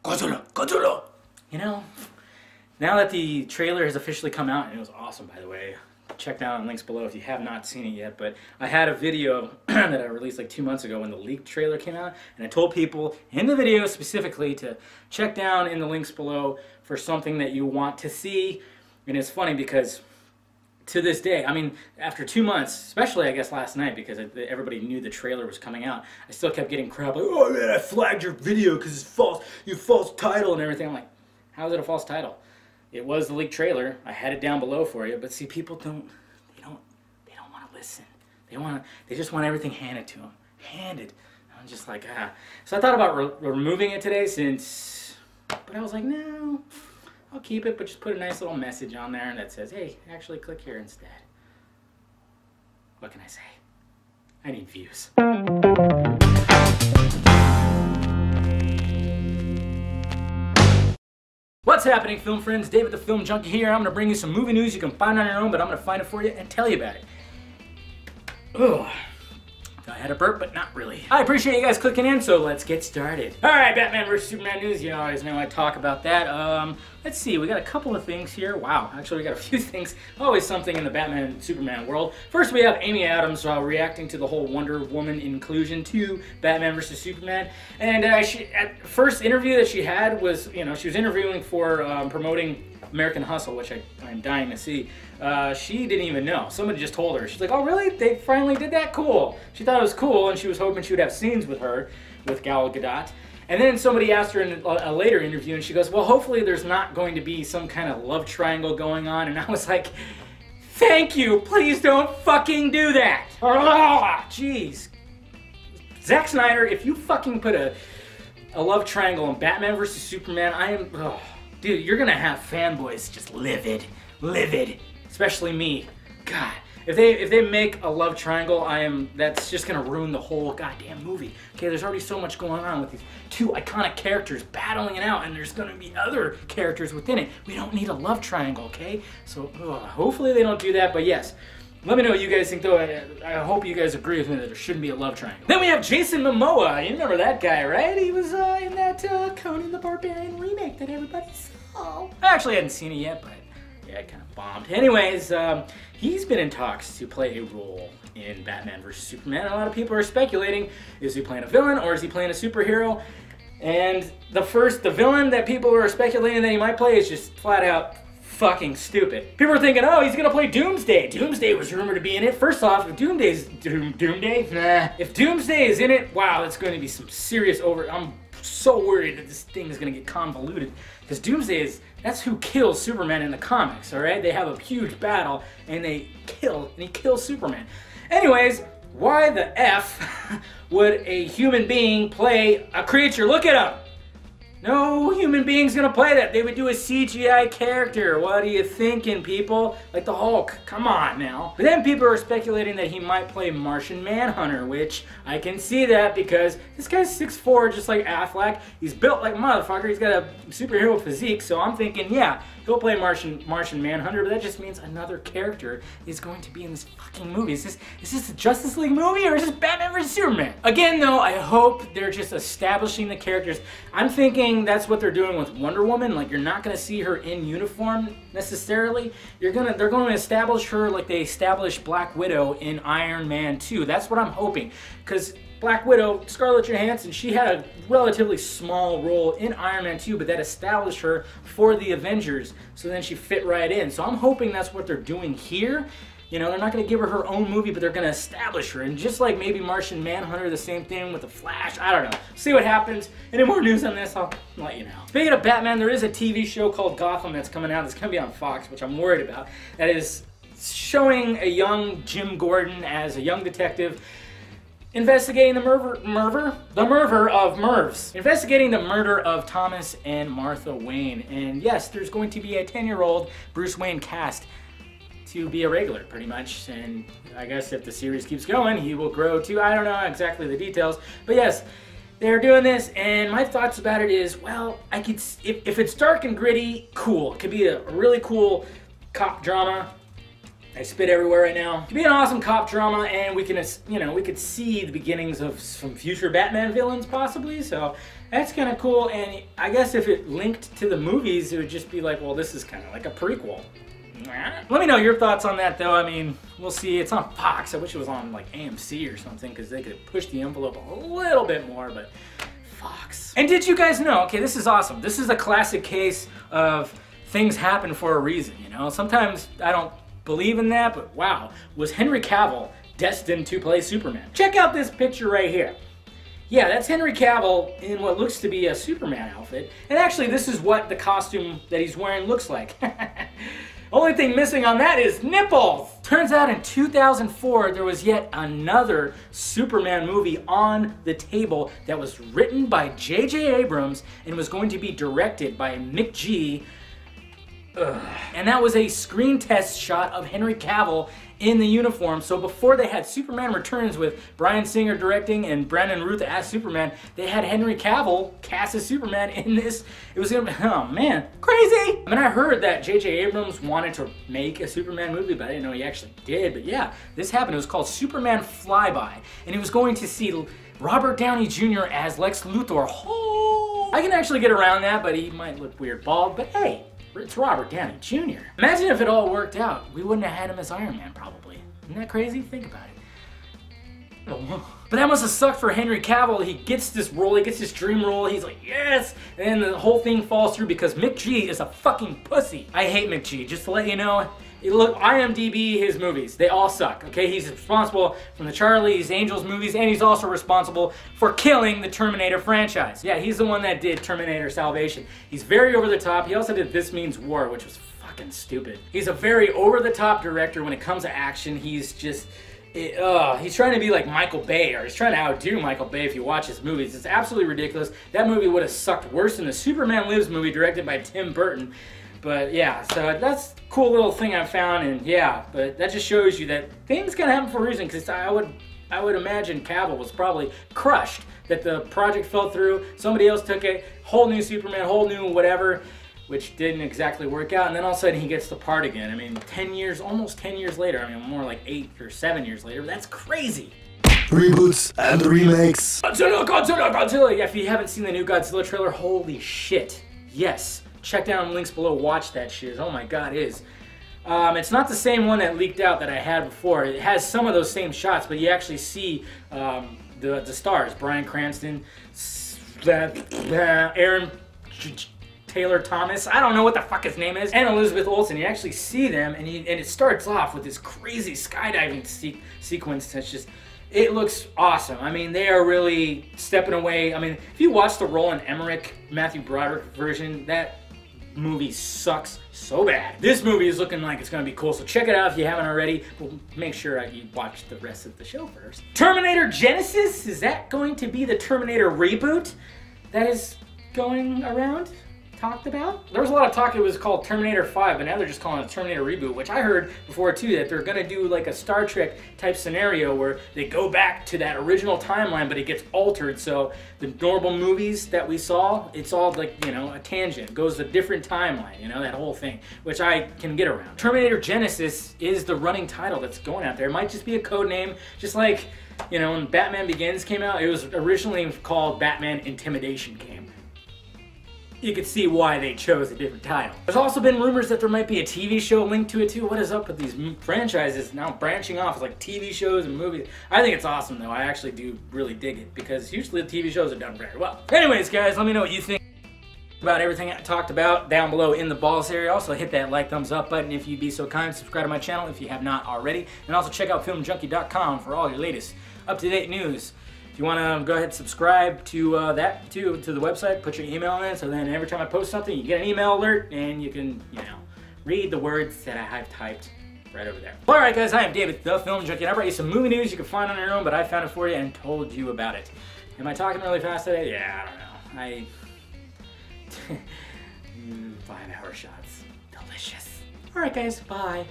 Godzilla, Godzilla. You know, now that the trailer has officially come out, and it was awesome, by the way. Check down links below if you have not seen it yet, but I had a video that I released like 2 months ago when the leaked trailer came out, and I told people in the video specifically to check down in the links below for something that you want to see. And it's funny because to this day, I mean, after 2 months, especially I guess last night because everybody knew the trailer was coming out, I still kept getting crap like, oh man, I flagged your video because it's false, you false title and everything. I'm like, how is it a false title? It was the leaked trailer. I had it down below for you, but see, people don't want to listen. They just want everything handed to them. Handed. I'm just like, ah. So I thought about removing it today but I was like, no, I'll keep it, but just put a nice little message on there that says, hey, actually click here instead. What can I say? I need views. What's happening, film friends? David the Film Junkie here. I'm going to bring you some movie news you can find on your own, but I'm going to find it for you and tell you about it. Ugh. I had a burp, but not really. I appreciate you guys clicking in, so let's get started. Alright, Batman vs. Superman news. You always know I talk about that. Let's see, we got a couple of things here. Wow, actually we got a few things. Always something in the Batman and Superman world. First we have Amy Adams reacting to the whole Wonder Woman inclusion to Batman vs. Superman. And at first interview that she had was, you know, she was interviewing for promoting American Hustle, which I'm dying to see. She didn't even know. Somebody just told her. She's like, oh really? They finally did that? Cool. She thought it was cool, and she was hoping she would have scenes with her, with Gal Gadot. And then somebody asked her in a later interview, and she goes, well, hopefully there's not going to be some kind of love triangle going on. And I was like, thank you. Please don't fucking do that. Jeez. Zack Snyder, if you fucking put a love triangle in Batman vs. Superman, I am... Oh. Dude, you're gonna have fanboys just livid, especially me. God, if they make a love triangle, that's just gonna ruin the whole goddamn movie. Okay, there's already so much going on with these two iconic characters battling it out, and there's gonna be other characters within it. We don't need a love triangle, okay? So hopefully they don't do that, but yes. Let me know what you guys think, though. I hope you guys agree with me that there shouldn't be a love triangle. Then we have Jason Momoa. You remember that guy, right? He was in that Conan the Barbarian remake that everybody saw. I actually hadn't seen it yet, but yeah, it kind of bombed. Anyways, he's been in talks to play a role in Batman vs. Superman. A lot of people are speculating, is he playing a villain or is he playing a superhero? And the villain that people are speculating that he might play is just flat out fucking stupid. People are thinking, oh, he's gonna play Doomsday. Doomsday was rumored to be in it. First off, if Doomsday? Nah. If Doomsday is in it, wow, that's going to be some serious I'm so worried that this thing is gonna get convoluted. Because Doomsday that's who kills Superman in the comics, alright? They have a huge battle, and he kills Superman. Anyways, why the F would a human being play a creature? Look at him! No human being's gonna play that. They would do a CGI character. What are you thinking, people? Like the Hulk. Come on now. But then people are speculating that he might play Martian Manhunter, which I can see that because this guy's 6'4", just like Affleck. He's built like a motherfucker. He's got a superhero physique, so I'm thinking, yeah, he'll play Martian Manhunter, but that just means another character is going to be in this fucking movie. Is this a Justice League movie or is this Batman vs. Superman? Again, though, I hope they're just establishing the characters. I'm thinking that's what they're doing with Wonder Woman. Like, you're not going to see her in uniform necessarily. They're going to establish her like they established Black Widow in Iron Man 2. That's what I'm hoping. Because Black Widow, Scarlett Johansson, she had a relatively small role in Iron Man 2, but that established her for the Avengers, so then she fit right in. So I'm hoping that's what they're doing here. You know, they're not going to give her own movie, but they're going to establish her. And just like maybe Martian Manhunter, the same thing with the Flash. I don't know. See what happens. Any more news on this, I'll let you know. Speaking of Batman, there is a TV show called Gotham that's coming out. It's going to be on Fox, which I'm worried about. That is showing a young Jim Gordon as a young detective investigating the murder of Mervs. Investigating the murder of Thomas and Martha Wayne. And yes, there's going to be a 10-year-old Bruce Wayne cast to be a regular, pretty much. And I guess if the series keeps going, he will grow to, I don't know exactly the details, but yes, they're doing this, and my thoughts about it is, well, if it's dark and gritty, cool. It could be a really cool cop drama. I spit everywhere right now. It could be an awesome cop drama, and we can, you know, we could see the beginnings of some future Batman villains, possibly. So That's kind of cool, and I guess if it linked to the movies, it would just be like, well, this is kind of like a prequel. Let me know your thoughts on that, though. I mean, we'll see. It's on Fox. I wish it was on, like, AMC or something, because they could push the envelope a little bit more, but Fox. And did you guys know, okay, this is awesome. This is a classic case of things happen for a reason, you know? Sometimes I don't believe in that, but wow, was Henry Cavill destined to play Superman? Check out this picture right here. Yeah, that's Henry Cavill in what looks to be a Superman outfit. And actually, this is what the costume that he's wearing looks like. Only thing missing on that is nipples! Turns out in 2004, there was yet another Superman movie on the table that was written by J.J. Abrams and was going to be directed by McG. And that was a screen test shot of Henry Cavill in the uniform. So before they had Superman Returns with Bryan Singer directing and Brandon Routh as Superman, they had Henry Cavill cast as Superman in this. It was gonna be, oh man, crazy! I mean, I heard that J.J. Abrams wanted to make a Superman movie, but I didn't know he actually did. But yeah, this happened. It was called Superman Flyby, and he was going to see Robert Downey Jr. as Lex Luthor. Oh, I can actually get around that, but he might look weird bald, but hey, it's Robert Downey Jr. Imagine if it all worked out. We wouldn't have had him as Iron Man, probably. Isn't that crazy? Think about it. Oh. But that must have sucked for Henry Cavill. He gets this role, he gets this dream role, he's like, yes! And then the whole thing falls through because McG is a fucking pussy. I hate McG, just to let you know. Look, IMDb his movies, they all suck, okay? He's responsible from the Charlie's Angels movies, and he's also responsible for killing the Terminator franchise. Yeah, he's the one that did Terminator Salvation. He's very over the top. He also did This Means War, which was fucking stupid. He's a very over the top director when it comes to action. He's just, he's trying to be like Michael Bay, or he's trying to outdo Michael Bay if you watch his movies. It's absolutely ridiculous. That movie would have sucked worse than the Superman Lives movie directed by Tim Burton. But yeah, so that's a cool little thing I found, and yeah, but that just shows you that things can happen for a reason, because I would imagine Cavill was probably crushed that the project fell through, somebody else took it, whole new Superman, whole new whatever, which didn't exactly work out, and then all of a sudden he gets the part again. I mean, 10 years, almost 10 years later, I mean, more like 8 or 7 years later, but that's crazy. Reboots and remakes. Godzilla, Godzilla, Godzilla! Yeah, if you haven't seen the new Godzilla trailer, holy shit, yes. Check down links below, watch that shit. Oh my god, it is. It's not the same one that leaked out that I had before. It has some of those same shots, but you actually see the stars. Bryan Cranston, Aaron Taylor Thomas, I don't know what the fuck his name is, and Elizabeth Olsen. You actually see them, and it starts off with this crazy skydiving sequence that's just, it looks awesome. I mean, they are really stepping away. I mean, if you watch the Roland Emmerich, Matthew Broderick version, that movie sucks so bad. This movie is looking like it's gonna be cool, so check it out if you haven't already. Well, make sure you watch the rest of the show first. Terminator Genesis, is that going to be the Terminator reboot that is going around? Talked about? There was a lot of talk it was called Terminator 5, but now they're just calling it a Terminator reboot, which I heard before too, that they're gonna do like a Star Trek type scenario where they go back to that original timeline, but it gets altered, so the normal movies that we saw, it's all like, you know, a tangent. It goes a different timeline, you know, that whole thing, which I can get around. Terminator Genesis is the running title that's going out there. It might just be a code name, just like, you know, when Batman Begins came out, it was originally called Batman Intimidation Game. You could see why they chose a different title. There's also been rumors that there might be a TV show linked to it too. What is up with these franchises now branching off as like TV shows and movies? I think it's awesome though. I actually do really dig it because usually the TV shows are done very well. Anyways guys, let me know what you think about everything I talked about down below in the balls area. Also hit that like, thumbs up button if you'd be so kind. Subscribe to my channel if you have not already. And also check out filmjunkie.com for all your latest up-to-date news. If you want to go ahead and subscribe to that too, to the website, put your email in it, so then every time I post something, you get an email alert and you can, you know, read the words that I have typed right over there. Alright guys, I am David, the Film Junkie, and I brought you some movie news you can find on your own, but I found it for you and told you about it. Am I talking really fast today? Yeah, I don't know. 5-hour shots. Delicious. Alright guys, bye.